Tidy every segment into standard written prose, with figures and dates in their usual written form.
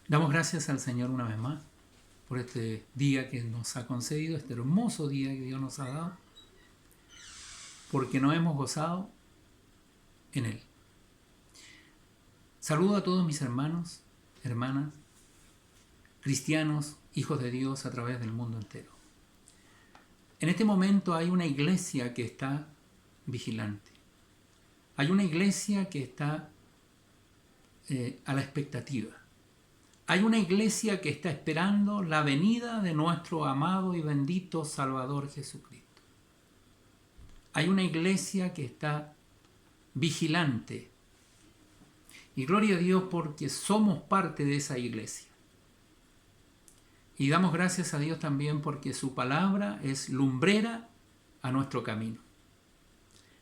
Damos gracias al Señor una vez más por este día que nos ha concedido, este hermoso día que Dios nos ha dado, porque nos hemos gozado en Él. Saludo a todos mis hermanos, hermanas, cristianos, hijos de Dios a través del mundo entero. En este momento hay una iglesia que está vigilante. Hay una iglesia que está a la expectativa. Hay una iglesia que está esperando la venida de nuestro amado y bendito Salvador Jesucristo. Hay una iglesia que está vigilante. Y gloria a Dios porque somos parte de esa iglesia. Y damos gracias a Dios también porque su palabra es lumbrera a nuestro camino.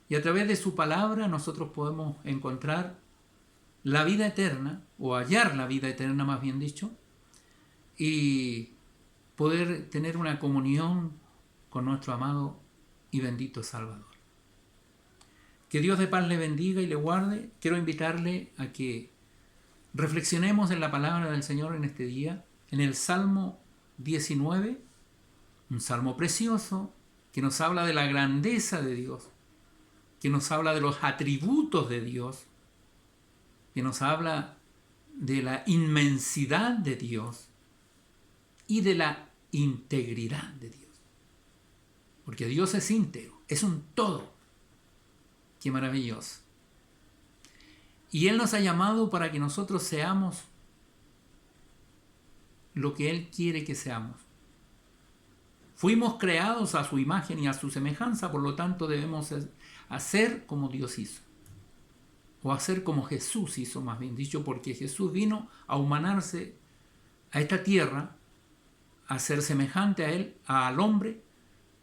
Y a través de su palabra nosotros podemos encontrar la vida eterna, o hallar la vida eterna más bien dicho, y poder tener una comunión con nuestro amado y bendito Salvador. Que Dios de paz le bendiga y le guarde. Quiero invitarle a que reflexionemos en la palabra del Señor en este día, en el Salmo 19, un salmo precioso que nos habla de la grandeza de Dios, que nos habla de los atributos de Dios, que nos habla de la inmensidad de Dios y de la integridad de Dios. Porque Dios es íntegro, es un todo. ¡Qué maravilloso! Y Él nos ha llamado para que nosotros seamos lo que Él quiere que seamos. Fuimos creados a su imagen y a su semejanza, por lo tanto debemos hacer como Dios hizo. O hacer como Jesús hizo, más bien dicho, porque Jesús vino a humanarse a esta tierra, a ser semejante a Él, al hombre,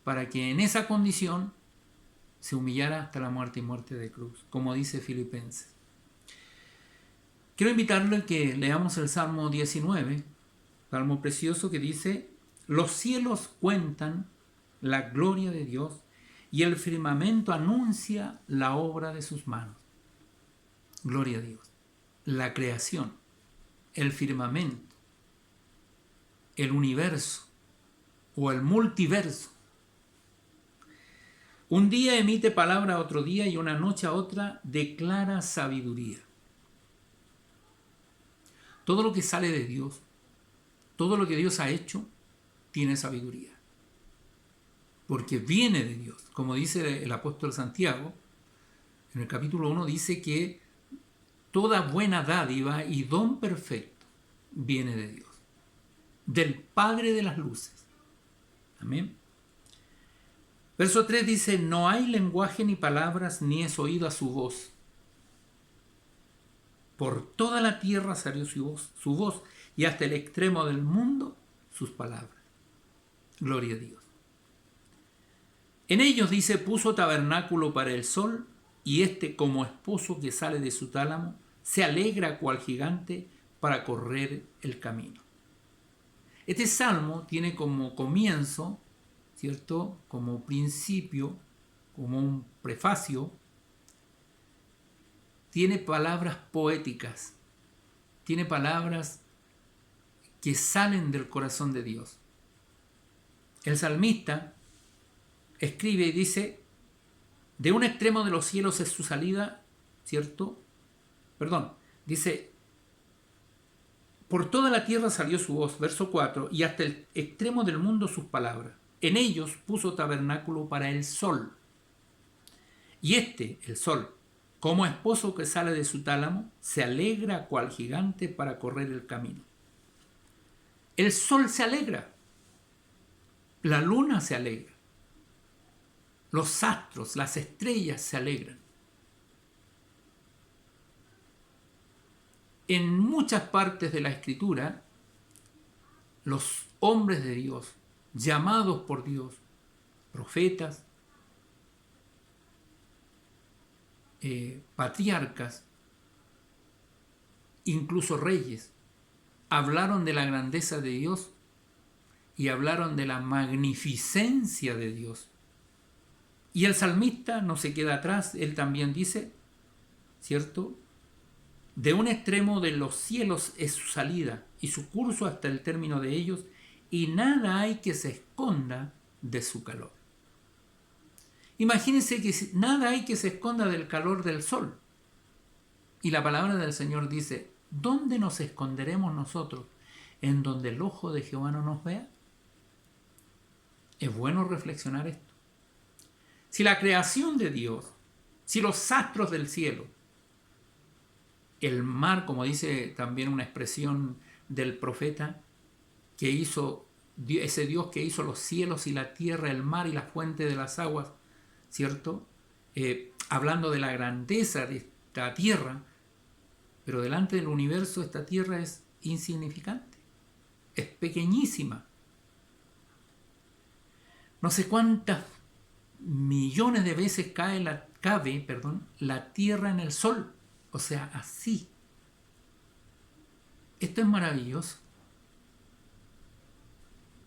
para que en esa condición se humillara hasta la muerte y muerte de cruz, como dice Filipenses. Quiero invitarle a que leamos el Salmo 19, salmo precioso que dice: los cielos cuentan la gloria de Dios y el firmamento anuncia la obra de sus manos. Gloria a Dios. La creación, el firmamento, el universo o el multiverso. Un día emite palabra a otro día y una noche a otra declara sabiduría. Todo lo que sale de Dios, todo lo que Dios ha hecho, tiene sabiduría. Porque viene de Dios. Como dice el apóstol Santiago, en el capítulo 1 dice que toda buena dádiva y don perfecto viene de Dios, del Padre de las luces. Amén. Verso 3 dice: no hay lenguaje ni palabras, ni es oída su voz. Por toda la tierra salió su voz, y hasta el extremo del mundo sus palabras. Gloria a Dios. En ellos, dice, puso tabernáculo para el sol, y éste, como esposo que sale de su tálamo, se alegra cual gigante para correr el camino. Este salmo tiene como comienzo, ¿cierto?, como principio, como un prefacio, tiene palabras poéticas, tiene palabras que salen del corazón de Dios. El salmista escribe y dice: de un extremo de los cielos es su salida, ¿cierto? Dice: por toda la tierra salió su voz, verso 4, y hasta el extremo del mundo sus palabras. En ellos puso tabernáculo para el sol. Y este, el sol, como esposo que sale de su tálamo, se alegra cual gigante para correr el camino. El sol se alegra, la luna se alegra, los astros, las estrellas se alegran. En muchas partes de la Escritura, los hombres de Dios, llamados por Dios, profetas, patriarcas, incluso reyes, hablaron de la grandeza de Dios y hablaron de la magnificencia de Dios. Y el salmista no se queda atrás, él también dice, ¿cierto?, De un extremo de los cielos es su salida y su curso hasta el término de ellos, y nada hay que se esconda de su calor. Imagínense que nada hay que se esconda del calor del sol. Y la palabra del Señor dice, ¿dónde nos esconderemos nosotros? ¿En donde el ojo de Jehová no nos vea? Es bueno reflexionar esto. Si la creación de Dios, si los astros del cielo, el mar, como dice también una expresión del profeta, que hizo ese Dios que hizo los cielos y la tierra, el mar y la fuente de las aguas, ¿cierto? Hablando de la grandeza de esta tierra, pero delante del universo esta tierra es insignificante, es pequeñísima. No sé cuántas millones de veces cabe la tierra en el sol, o sea, así. Esto es maravilloso.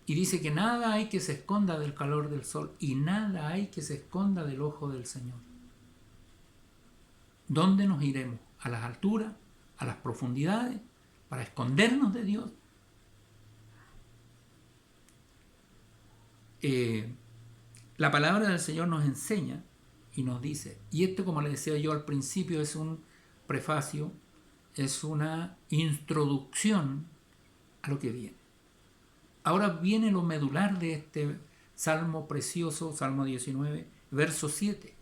Y dice que nada hay que se esconda del calor del sol y nada hay que se esconda del ojo del Señor. ¿Dónde nos iremos? ¿A las alturas? ¿A las profundidades? ¿Para escondernos de Dios? La palabra del Señor nos enseña y nos dice, y esto, como les decía yo al principio, es un prefacio, es una introducción a lo que viene. Ahora viene lo medular de este salmo precioso, Salmo 19, verso 7.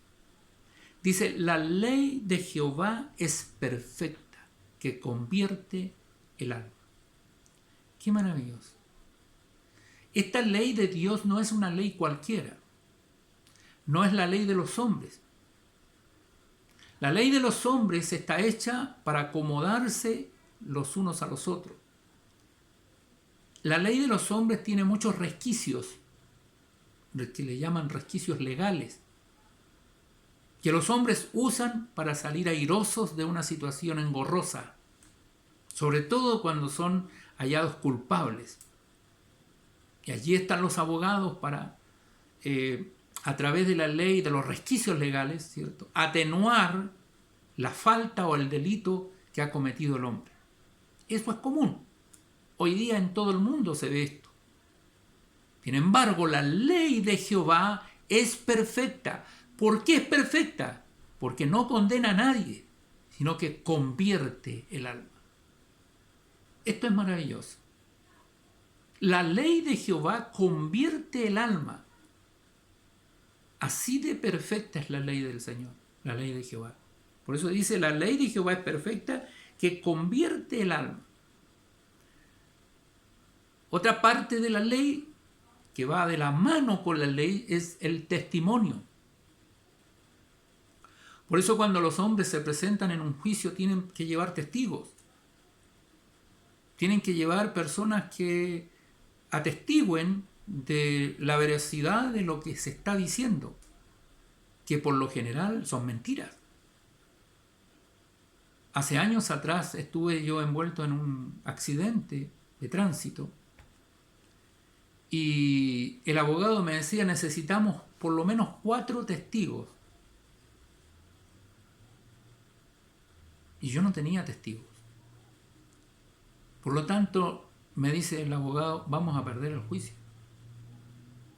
Dice, la ley de Jehová es perfecta, que convierte el alma. Qué maravilloso. Esta ley de Dios no es una ley cualquiera. No es la ley de los hombres. La ley de los hombres está hecha para acomodarse los unos a los otros. La ley de los hombres tiene muchos resquicios, que le llaman resquicios legales, que los hombres usan para salir airosos de una situación engorrosa, sobre todo cuando son hallados culpables. Y allí están los abogados para, a través de la ley, de los resquicios legales, ¿cierto?, atenuar la falta o el delito que ha cometido el hombre. Eso es común. Hoy día en todo el mundo se ve esto. Sin embargo, la ley de Jehová es perfecta. ¿Por qué es perfecta? Porque no condena a nadie, sino que convierte el alma. Esto es maravilloso. La ley de Jehová convierte el alma. Así de perfecta es la ley del Señor, la ley de Jehová. Por eso dice, la ley de Jehová es perfecta, que convierte el alma. Otra parte de la ley que va de la mano con la ley es el testimonio. Por eso cuando los hombres se presentan en un juicio tienen que llevar testigos. Tienen que llevar personas que atestiguen de la veracidad de lo que se está diciendo, que por lo general son mentiras. Hace años atrás estuve yo envuelto en un accidente de tránsito y el abogado me decía, necesitamos por lo menos 4 testigos. Y yo no tenía testigos. Por lo tanto, me dice el abogado, vamos a perder el juicio.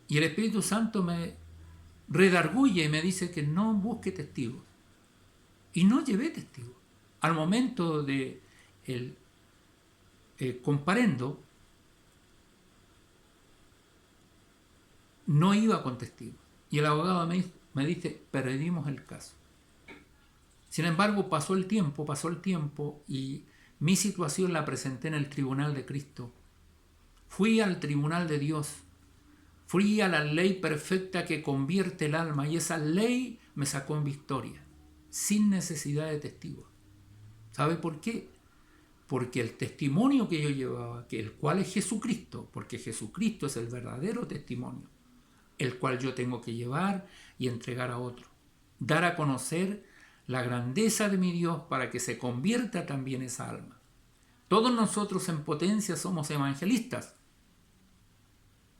Y el Espíritu Santo me redarguye y me dice que no busque testigos. Y no llevé testigos. Al momento de el comparendo, no iba con testigos. Y el abogado me dice, perdimos el caso. Sin embargo, pasó el tiempo y mi situación la presenté en el tribunal de Cristo. Fui al tribunal de Dios. Fui a la ley perfecta que convierte el alma y esa ley me sacó en victoria, sin necesidad de testigos. ¿Sabe por qué? Porque el testimonio que yo llevaba, que el cual es Jesucristo, porque Jesucristo es el verdadero testimonio, el cual yo tengo que llevar y entregar a otro. Dar a conocer la grandeza de mi Dios para que se convierta también esa alma. Todos nosotros en potencia somos evangelistas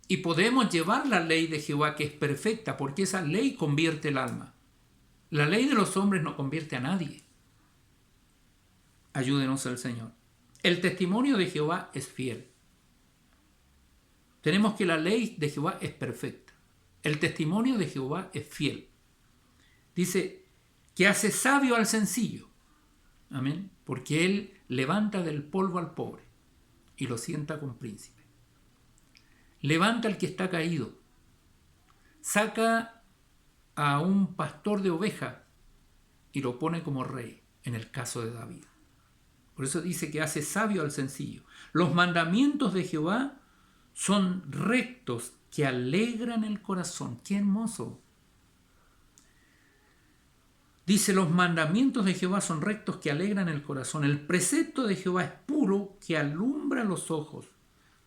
y podemos llevar la ley de Jehová, que es perfecta, porque esa ley convierte el alma. La ley de los hombres no convierte a nadie. Ayúdenos el Señor. El testimonio de Jehová es fiel. Tenemos que la ley de Jehová es perfecta. El testimonio de Jehová es fiel. Dice que hace sabio al sencillo. Amén. Porque Él levanta del polvo al pobre y lo sienta con príncipe. Levanta al que está caído. Saca a un pastor de ovejas y lo pone como rey, en el caso de David. Por eso dice que hace sabio al sencillo. Los mandamientos de Jehová son rectos, que alegran el corazón. ¡Qué hermoso! Dice, los mandamientos de Jehová son rectos, que alegran el corazón. El precepto de Jehová es puro, que alumbra los ojos.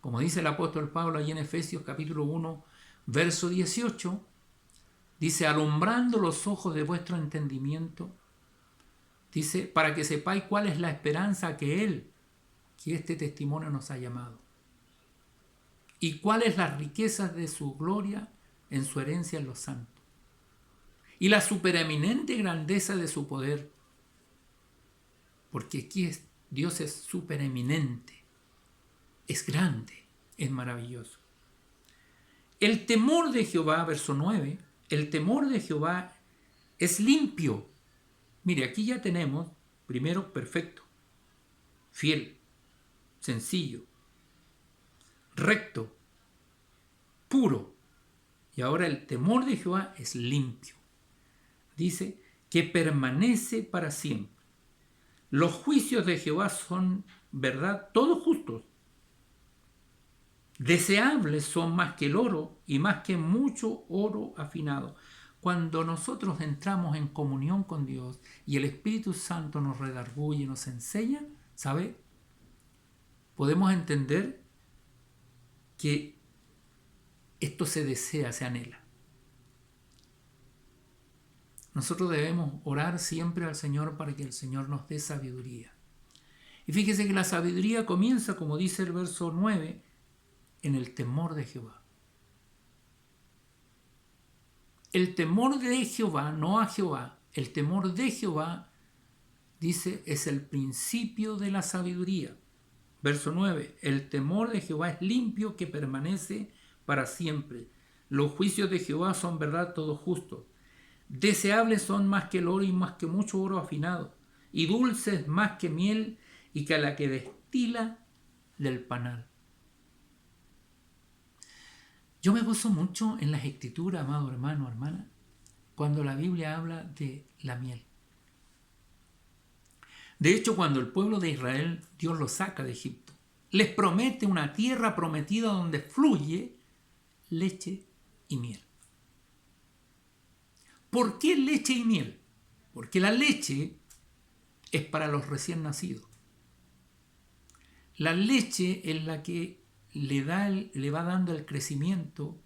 Como dice el apóstol Pablo allí en Efesios capítulo 1, verso 18, dice, alumbrando los ojos de vuestro entendimiento, dice, para que sepáis cuál es la esperanza que este testimonio nos ha llamado. Y cuáles las riquezas de su gloria en su herencia en los santos. Y la supereminente grandeza de su poder. Porque aquí Dios es supereminente. Es grande, es maravilloso. El temor de Jehová, verso 9, el temor de Jehová es limpio. Mire, aquí ya tenemos, primero, perfecto, fiel, sencillo, recto, puro. Y ahora el temor de Jehová es limpio. Dice que permanece para siempre. Los juicios de Jehová son, verdad, todos justos. Deseables son más que el oro y más que mucho oro afinado. Cuando nosotros entramos en comunión con Dios y el Espíritu Santo nos redarguye, nos enseña, ¿sabe? Podemos entender que esto se desea, se anhela. Nosotros debemos orar siempre al Señor para que el Señor nos dé sabiduría. Y fíjese que la sabiduría comienza, como dice el verso 9, en el temor de Jehová. El temor de Jehová, no a Jehová, el temor de Jehová, dice, es el principio de la sabiduría. Verso 9, el temor de Jehová es limpio, que permanece para siempre. Los juicios de Jehová son verdad, todos justos. Deseables son más que el oro y más que mucho oro afinado, y dulces más que miel y que la que destila del panal. Yo me gozo mucho en las escrituras, amado hermano, hermana, cuando la Biblia habla de la miel. De hecho, cuando el pueblo de Israel, Dios lo saca de Egipto, les promete una tierra prometida donde fluye leche y miel. ¿Por qué leche y miel? Porque la leche es para los recién nacidos. La leche es la que le va dando el crecimiento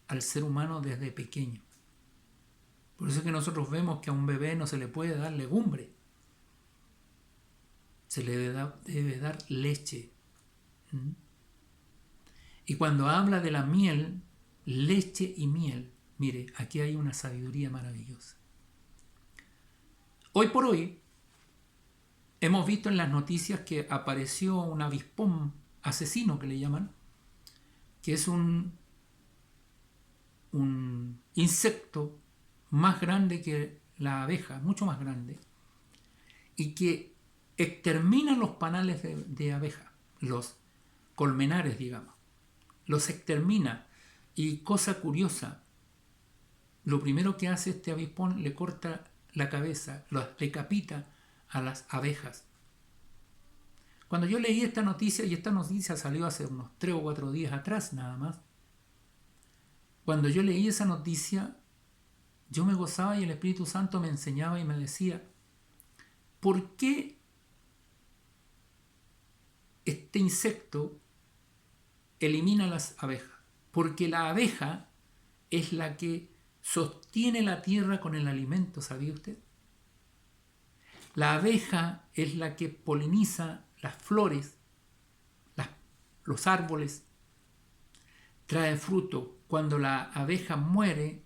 al ser humano desde pequeño. Por eso es que nosotros vemos que a un bebé no se le puede dar legumbre. Se le debe dar leche. Y cuando habla de la miel, leche y miel, mire, aquí hay una sabiduría maravillosa. Hoy por hoy, hemos visto en las noticias que apareció un avispón asesino, que le llaman, que es un insecto más grande que la abeja, mucho más grande, y que extermina los panales de abeja, los colmenares, digamos, los extermina. Y cosa curiosa, lo primero que hace este avispón, le corta la cabeza, lo decapita a las abejas. Cuando yo leí esta noticia, y esta noticia salió hace unos 3 o 4 días atrás nada más, cuando yo leí esa noticia, yo me gozaba y el Espíritu Santo me enseñaba y me decía, ¿por qué este insecto elimina las abejas? Porque la abeja es la que sostiene la tierra con el alimento, ¿sabía usted? La abeja es la que poliniza las flores, los árboles, trae fruto. Cuando la abeja muere,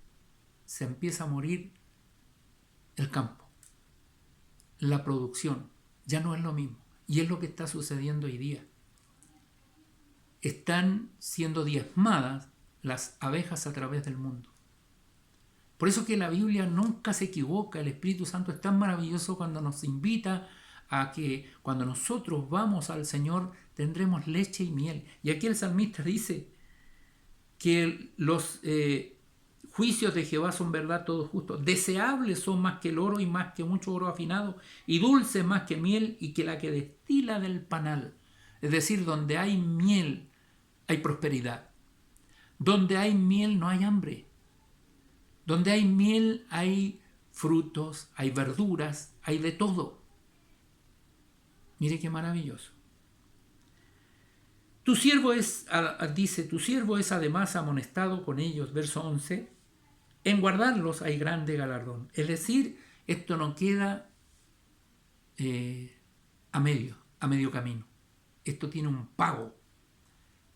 se empieza a morir el campo, la producción, Ya no es lo mismo. Y es lo que está sucediendo hoy día. Están siendo diezmadas las abejas a través del mundo. Por eso que la Biblia nunca se equivoca. El Espíritu Santo es tan maravilloso cuando nos invita a que cuando nosotros vamos al Señor tendremos leche y miel. Y aquí el salmista dice que los juicios de Jehová son verdad todos justos. Deseables son más que el oro y más que mucho oro afinado, y dulces más que miel y que la que destila del panal. Es decir, donde hay miel hay prosperidad. Donde hay miel no hay hambre. Donde hay miel hay frutos, hay verduras, hay de todo. Mire qué maravilloso. Tu siervo es además amonestado con ellos, verso 11, en guardarlos hay grande galardón. Es decir, esto no queda a medio camino. Esto tiene un pago,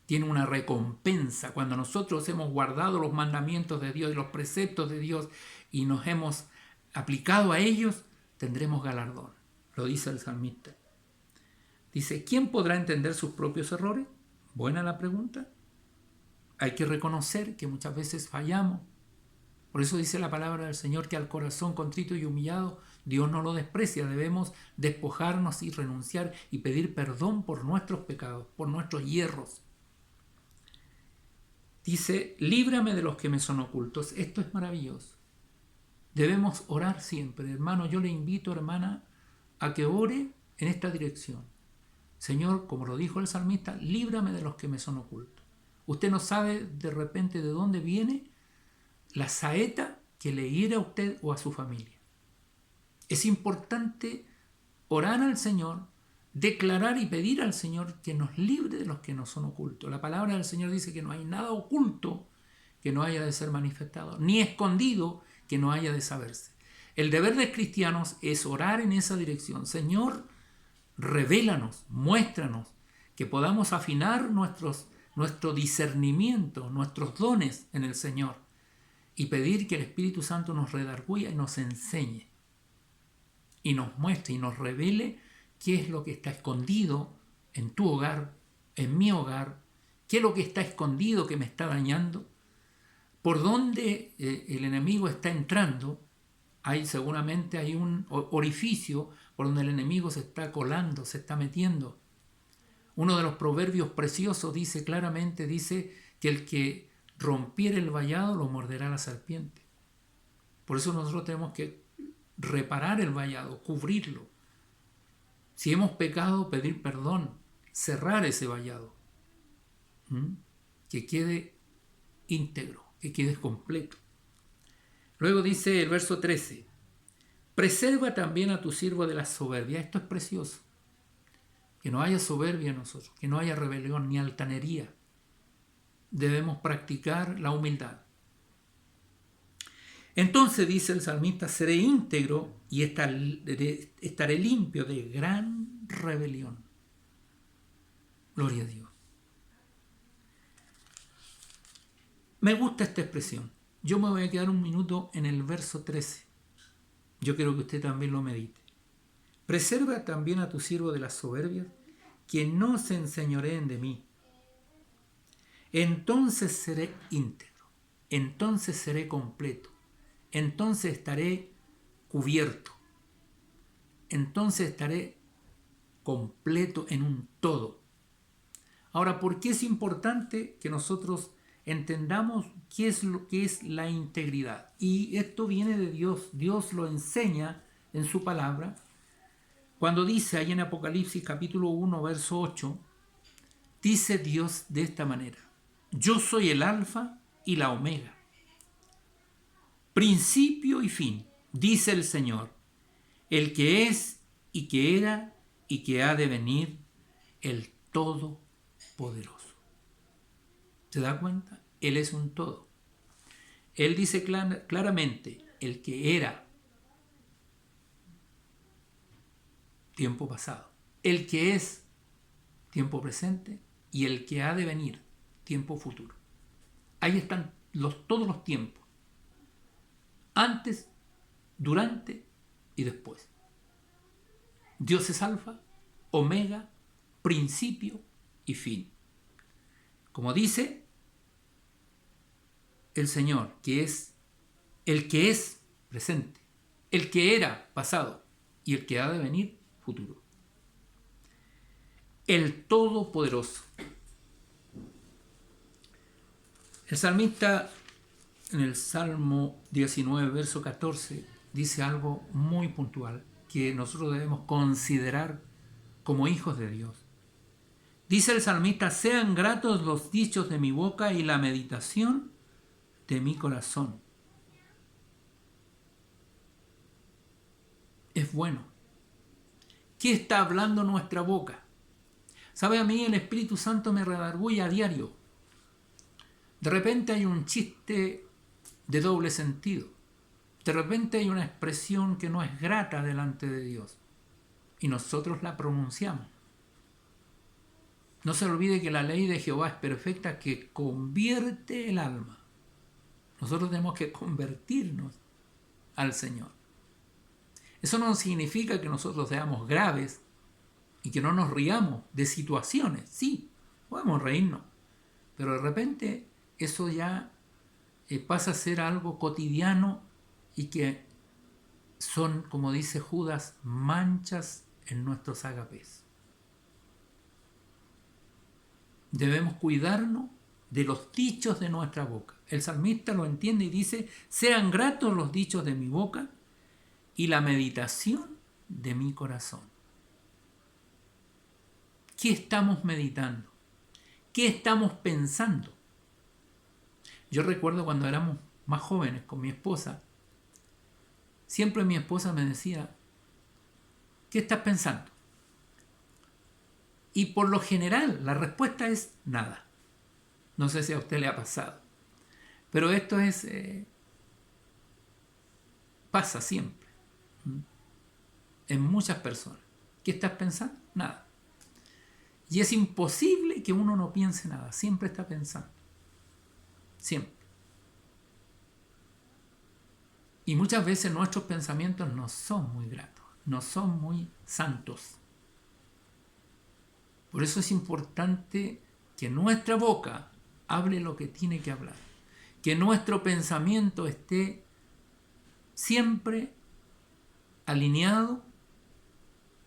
tiene una recompensa. Cuando nosotros hemos guardado los mandamientos de Dios y los preceptos de Dios y nos hemos aplicado a ellos, tendremos galardón. Lo dice el salmista. Dice, ¿quién podrá entender sus propios errores? Buena la pregunta. Hay que reconocer que muchas veces fallamos. Por eso dice la palabra del Señor que al corazón contrito y humillado Dios no lo desprecia. Debemos despojarnos y renunciar y pedir perdón por nuestros pecados, por nuestros hierros. Dice, líbrame de los que me son ocultos. Esto es maravilloso. Debemos orar siempre. Hermano, yo le invito, hermana, a que ore en esta dirección. Señor, como lo dijo el salmista, líbrame de los que me son ocultos. Usted no sabe de repente de dónde viene la saeta que le hiere a usted o a su familia. Es importante orar al Señor, declarar y pedir al Señor que nos libre de los que nos son ocultos. La palabra del Señor dice que no hay nada oculto que no haya de ser manifestado, ni escondido que no haya de saberse. El deber de cristianos es orar en esa dirección. Señor, revélanos, muéstranos, que podamos afinar nuestro discernimiento, nuestros dones en el Señor y pedir que el Espíritu Santo nos redarguya y nos enseñe y nos muestre y nos revele qué es lo que está escondido en tu hogar, en mi hogar, qué es lo que está escondido que me está dañando, por dónde el enemigo está entrando. Seguramente hay un orificio por donde el enemigo se está colando, se está metiendo. Uno de los proverbios preciosos dice claramente, dice que el que rompiere el vallado lo morderá la serpiente. Por eso nosotros tenemos que reparar el vallado, cubrirlo. Si hemos pecado, pedir perdón, cerrar ese vallado. Que quede íntegro, que quede completo. Luego dice el verso 13, preserva también a tu siervo de la soberbia. Esto es precioso. Que no haya soberbia en nosotros, que no haya rebelión ni altanería. Debemos practicar la humildad. Entonces, dice el salmista, seré íntegro y estaré limpio de gran rebelión. Gloria a Dios. Me gusta esta expresión. Yo me voy a quedar un minuto en el verso 13. Yo quiero que usted también lo medite. Preserva también a tu siervo de las soberbias, que no se enseñoreen de mí. Entonces seré íntegro, entonces seré completo, entonces estaré cubierto, entonces estaré completo en un todo. Ahora, ¿por qué es importante que nosotros entendamos qué es lo que es la integridad? Y esto viene de Dios. Dios lo enseña en su palabra. Cuando dice ahí en Apocalipsis capítulo 1, verso 8, dice Dios de esta manera: yo soy el alfa y la omega, principio y fin, dice el Señor, el que es y que era y que ha de venir, el Todopoderoso. ¿Se da cuenta? Él es un todo. Él dice claramente, el que era, tiempo pasado, el que es, tiempo presente, y el que ha de venir, tiempo futuro. Ahí están todos los tiempos, antes, durante y después. Dios es alfa, omega, principio y fin. Como dice el Señor, que es el que es presente, el que era pasado y el que ha de venir futuro. El Todopoderoso. El salmista en el Salmo 19, verso 14, dice algo muy puntual que nosotros debemos considerar como hijos de Dios. Dice el salmista: sean gratos los dichos de mi boca y la meditación de mi corazón. Es bueno. ¿Qué está hablando nuestra boca? ¿Sabe? A mí el Espíritu Santo me redarguye a diario. De repente hay un chiste de doble sentido. De repente hay una expresión que no es grata delante de Dios. Y nosotros la pronunciamos. No se olvide que la ley de Jehová es perfecta, que convierte el alma. Nosotros tenemos que convertirnos al Señor. Eso no significa que nosotros seamos graves y que no nos riamos de situaciones. Sí, podemos reírnos, pero de repente eso ya pasa a ser algo cotidiano y que son, como dice Judas, manchas en nuestros agapés. Debemos cuidarnos de los dichos de nuestra boca. El salmista lo entiende y dice: sean gratos los dichos de mi boca y la meditación de mi corazón. ¿Qué estamos meditando? ¿Qué estamos pensando? Yo recuerdo cuando éramos más jóvenes con mi esposa, siempre mi esposa me decía: ¿qué estás pensando? Y por lo general la respuesta es nada. No sé si a usted le ha pasado, pero esto es pasa siempre en muchas personas. ¿Qué estás pensando? Nada. Y es imposible que uno no piense nada. Siempre está pensando. Siempre. Y muchas veces nuestros pensamientos no son muy gratos, no son muy santos. Por eso es importante que nuestra boca hable lo que tiene que hablar. Que nuestro pensamiento esté siempre alineado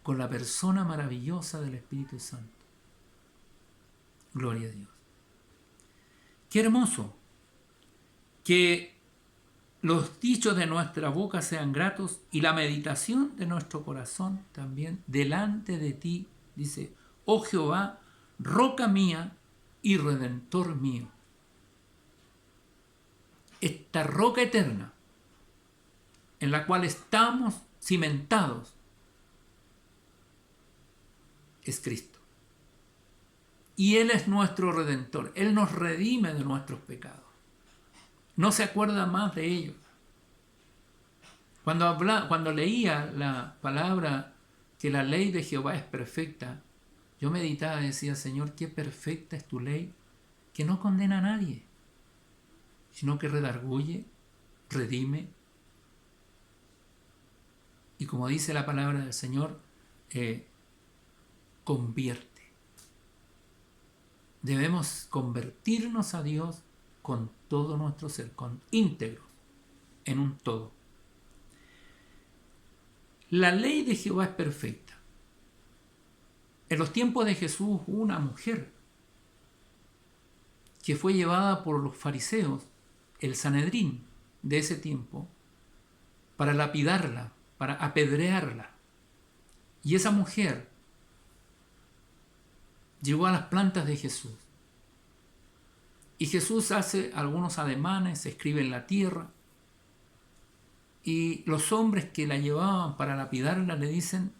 con la persona maravillosa del Espíritu Santo. Gloria a Dios. Qué hermoso que los dichos de nuestra boca sean gratos y la meditación de nuestro corazón también delante de ti, dice: oh Jehová, roca mía y redentor mío. Esta roca eterna en la cual estamos cimentados es Cristo. Y Él es nuestro redentor. Él nos redime de nuestros pecados. No se acuerda más de ellos. Cuando leía la palabra que la ley de Jehová es perfecta, yo meditaba y decía: Señor, qué perfecta es tu ley, que no condena a nadie, sino que redarguye, redime. Y como dice la palabra del Señor, convierte. Debemos convertirnos a Dios con todo nuestro ser, con íntegros, en un todo. La ley de Jehová es perfecta. En los tiempos de Jesús hubo una mujer que fue llevada por los fariseos, el Sanedrín de ese tiempo, para lapidarla, para apedrearla. Y esa mujer llegó a las plantas de Jesús. Y Jesús hace algunos ademanes, escribe en la tierra. Y los hombres que la llevaban para lapidarla le dicen: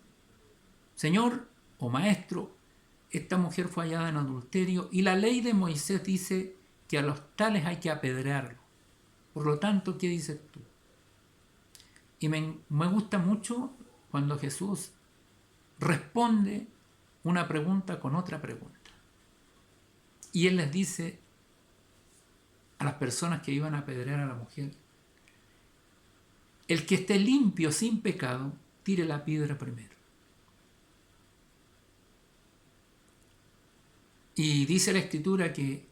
Señor o Maestro, esta mujer fue hallada en adulterio y la ley de Moisés dice que a los tales hay que apedrearlo. Por lo tanto, ¿qué dices tú? Y me gusta mucho cuando Jesús responde una pregunta con otra pregunta. Y Él les dice a las personas que iban a apedrear a la mujer: el que esté limpio, sin pecado, tire la piedra primero. Y dice la Escritura que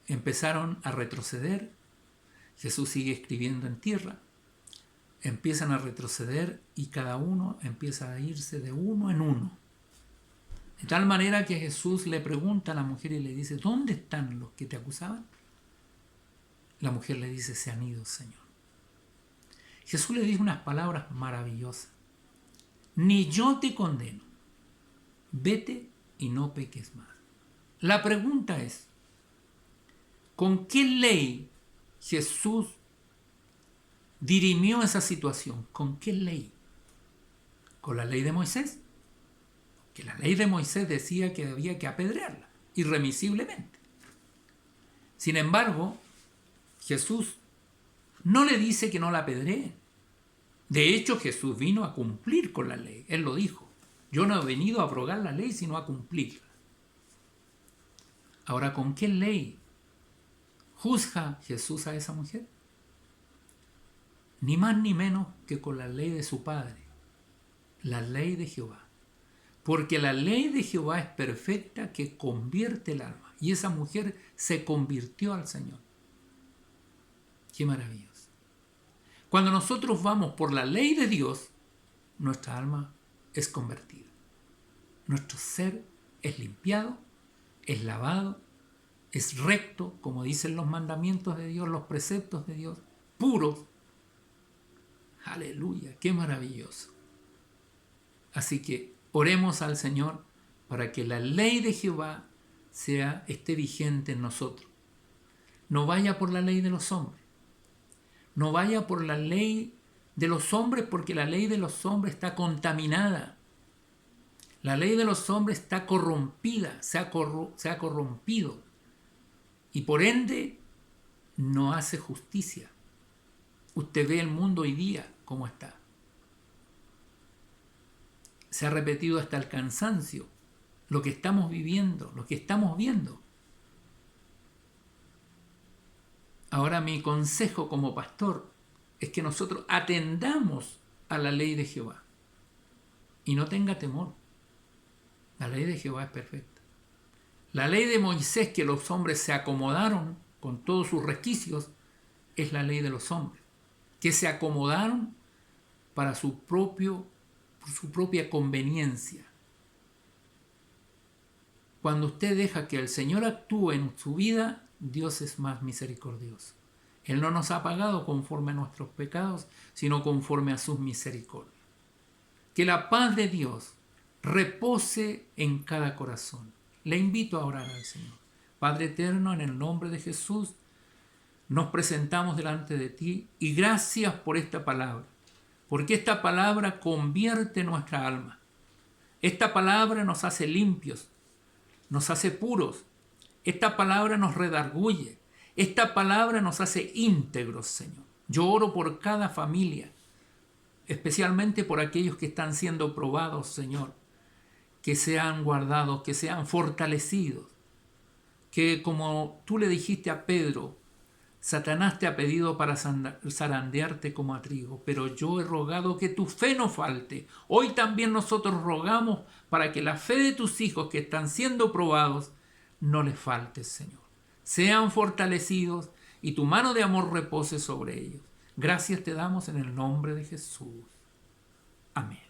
empezaron a retroceder. Jesús sigue escribiendo en tierra. Empiezan a retroceder y cada uno empieza a irse de uno en uno. De tal manera que Jesús le pregunta a la mujer y le dice, ¿dónde están los que te acusaban? La mujer le dice, se han ido, Señor. Jesús le dice unas palabras maravillosas. Ni yo te condeno. Vete y no peques más. La pregunta es, ¿con qué ley Jesús dirimió esa situación? ¿Con qué ley? ¿Con la ley de Moisés? Que la ley de Moisés decía que había que apedrearla irremisiblemente. Sin embargo, Jesús no le dice que no la apedreen. De hecho, Jesús vino a cumplir con la ley. Él lo dijo. Yo no he venido a abrogar la ley, sino a cumplirla. Ahora, ¿con qué ley juzga Jesús a esa mujer? Ni más ni menos que con la ley de su Padre, la ley de Jehová. Porque la ley de Jehová es perfecta, que convierte el alma. Y esa mujer se convirtió al Señor. ¡Qué maravilloso! Cuando nosotros vamos por la ley de Dios, nuestra alma es convertida. Nuestro ser es limpiado, es lavado, es recto, como dicen los mandamientos de Dios, los preceptos de Dios, puros. ¡Aleluya! ¡Qué maravilloso! Así que oremos al Señor para que la ley de Jehová esté vigente en nosotros. No vaya por la ley de los hombres. No vaya por la ley de los hombres, porque la ley de los hombres está contaminada. La ley de los hombres está corrompida, se ha corrompido. Y por ende no hace justicia. Usted ve el mundo hoy día cómo está. Se ha repetido hasta el cansancio lo que estamos viviendo, lo que estamos viendo. Ahora mi consejo como pastor es que nosotros atendamos a la ley de Jehová y no tenga temor. La ley de Jehová es perfecta. La ley de Moisés, que los hombres se acomodaron con todos sus resquicios, es la ley de los hombres, que se acomodaron para por su propia conveniencia. Cuando usted deja que el Señor actúe en su vida, Dios es más misericordioso. Él no nos ha pagado conforme a nuestros pecados, sino conforme a sus misericordias. Que la paz de Dios repose en cada corazón. Le invito a orar al Señor. Padre eterno, en el nombre de Jesús, nos presentamos delante de ti y gracias por esta palabra, porque esta palabra convierte nuestra alma. Esta palabra nos hace limpios, nos hace puros. Esta palabra nos redarguye. Esta palabra nos hace íntegros, Señor. Yo oro por cada familia, especialmente por aquellos que están siendo probados, Señor, que sean guardados, que sean fortalecidos, que como tú le dijiste a Pedro, Satanás te ha pedido para zarandearte como a trigo, pero yo he rogado que tu fe no falte. Hoy también nosotros rogamos para que la fe de tus hijos que están siendo probados no les falte, Señor. Sean fortalecidos y tu mano de amor repose sobre ellos. Gracias te damos en el nombre de Jesús. Amén.